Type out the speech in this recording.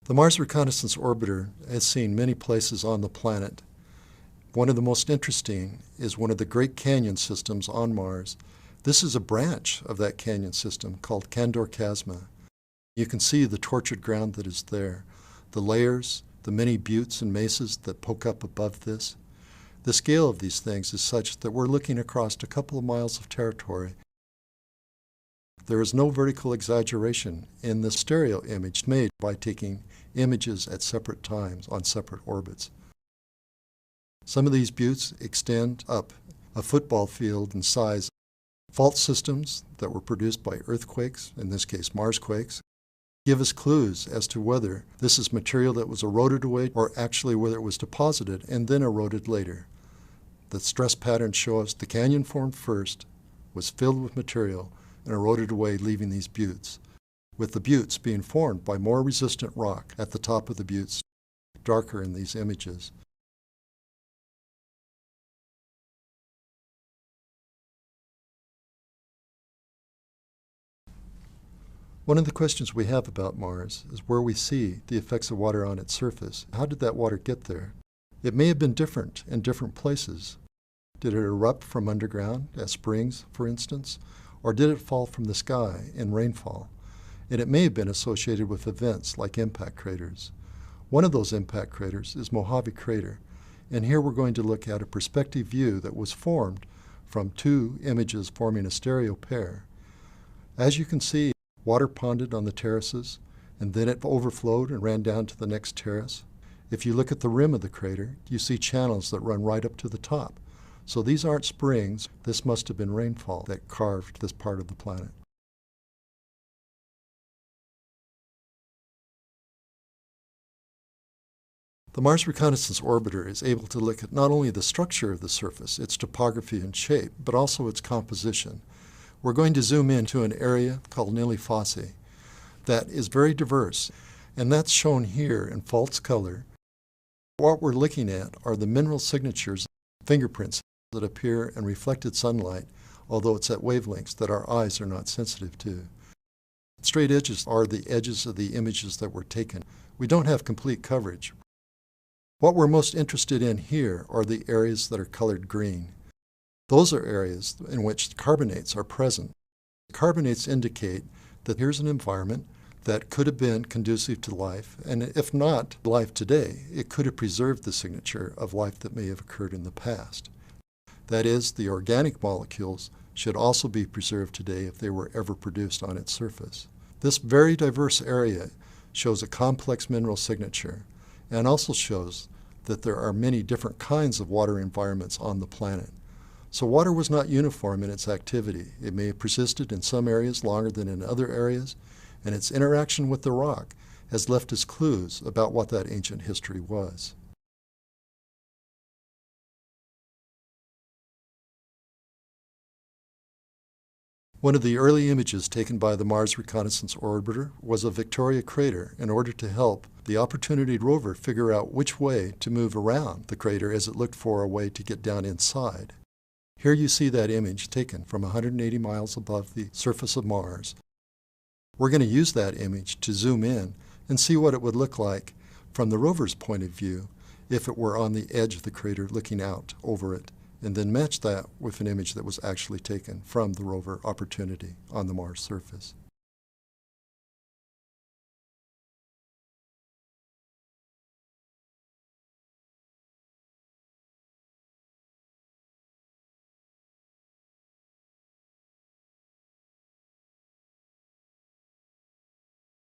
The Mars Reconnaissance Orbiter has seen many places on the planet. One of the most interesting is one of the Great Canyon systems on Mars. This is a branch of that canyon system called Candor Chasma. You can see the tortured ground that is there, the layers, the many buttes and mesas that poke up above this. The scale of these things is such that we're looking across a couple of miles of territory. There is no vertical exaggeration in the stereo image made by taking images at separate times on separate orbits. Some of these buttes extend up a football field in size. Fault systems that were produced by earthquakes, in this case Marsquakes, give us clues as to whether this is material that was eroded away or actually whether it was deposited and then eroded later. The stress patterns show us the canyon formed first, was filled with material, and eroded away, leaving these buttes, with the buttes being formed by more resistant rock at the top of the buttes, darker in these images. One of the questions we have about Mars is where we see the effects of water on its surface. How did that water get there? It may have been different in different places. Did it erupt from underground, as springs, for instance? Or did it fall from the sky in rainfall? And it may have been associated with events like impact craters. One of those impact craters is Mojave Crater, and here we're going to look at a perspective view that was formed from two images forming a stereo pair. As you can see, water ponded on the terraces, and then it overflowed and ran down to the next terrace. If you look at the rim of the crater, you see channels that run right up to the top. So these aren't springs. This must have been rainfall that carved this part of the planet. The Mars Reconnaissance Orbiter is able to look at not only the structure of the surface, its topography and shape, but also its composition. We're going to zoom into an area called Nili Fossae that is very diverse, and that's shown here in false color. What we're looking at are the mineral signatures, fingerprints that appear in reflected sunlight, although it's at wavelengths that our eyes are not sensitive to. Straight edges are the edges of the images that were taken. We don't have complete coverage. What we're most interested in here are the areas that are colored green. Those are areas in which carbonates are present. Carbonates indicate that here's an environment that could have been conducive to life, and if not life today, it could have preserved the signature of life that may have occurred in the past. That is, the organic molecules should also be preserved today if they were ever produced on its surface. This very diverse area shows a complex mineral signature and also shows that there are many different kinds of water environments on the planet. So water was not uniform in its activity. It may have persisted in some areas longer than in other areas, and its interaction with the rock has left us clues about what that ancient history was. One of the early images taken by the Mars Reconnaissance Orbiter was of Victoria Crater in order to help the Opportunity rover figure out which way to move around the crater as it looked for a way to get down inside. Here you see that image taken from 180 miles above the surface of Mars. We're going to use that image to zoom in and see what it would look like from the rover's point of view if it were on the edge of the crater looking out over it, and then match that with an image that was actually taken from the rover Opportunity on the Mars surface.